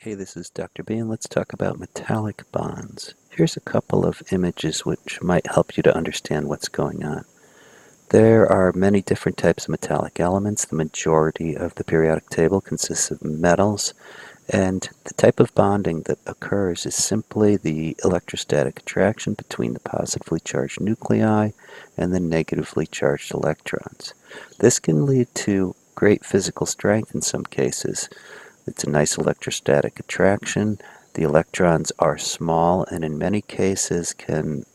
Hey, this is Dr. B, and let's talk about metallic bonds. Here's a couple of images which might help you to understand what's going on. There are many different types of metallic elements. The majority of the periodic table consists of metals, and the type of bonding that occurs is simply the electrostatic attraction between the positively charged nuclei and the negatively charged electrons. This can lead to great physical strength in some cases. It's a nice electrostatic attraction. The electrons are small and in many cases can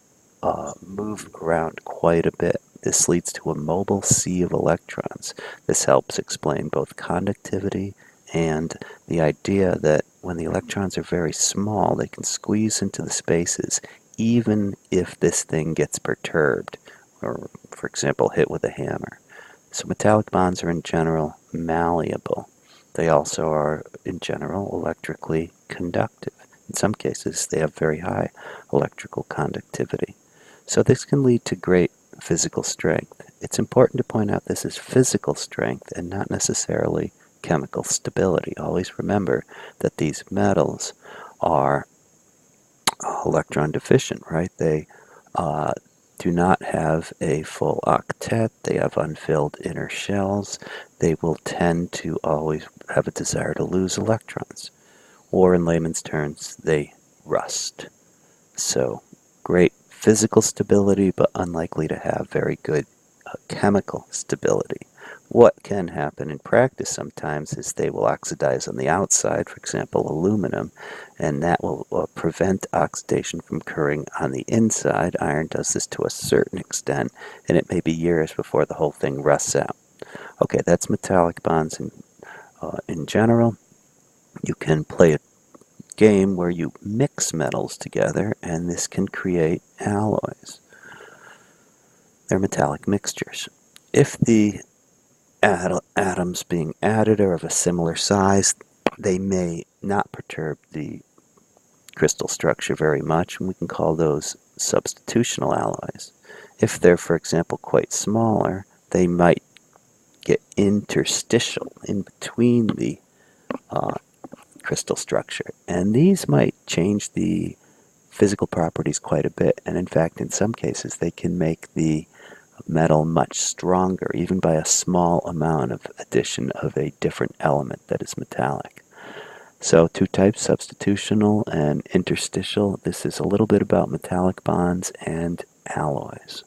move around quite a bit. This leads to a mobile sea of electrons. This helps explain both conductivity and the idea that when the electrons are very small, they can squeeze into the spaces even if this thing gets perturbed or, for example, hit with a hammer. So metallic bonds are in general malleable. They also are, in general, electrically conductive. In some cases, they have very high electrical conductivity. So this can lead to great physical strength. It's important to point out this is physical strength and not necessarily chemical stability. Always remember that these metals are electron deficient, right? They do not have a full octet. They have unfilled inner shells. They will tend to always have a desire to lose electrons. Or in layman's terms, they rust. So great physical stability, but unlikely to have very good chemical stability. What can happen in practice sometimes is they will oxidize on the outside, for example, aluminum, and that will prevent oxidation from occurring on the inside. Iron does this to a certain extent, and it may be years before the whole thing rusts out. Okay, that's metallic bonds in general. You can play a game where you mix metals together, and this can create alloys. They're metallic mixtures. If the atoms being added are of a similar size, they may not perturb the crystal structure very much, and we can call those substitutional alloys. If they're, for example, quite smaller, they might get interstitial in between the crystal structure, and these might change the physical properties quite a bit, and in fact, in some cases, they can make the metal much stronger, even by a small amount of addition of a different element that is metallic. So two types, substitutional and interstitial. This is a little bit about metallic bonds and alloys.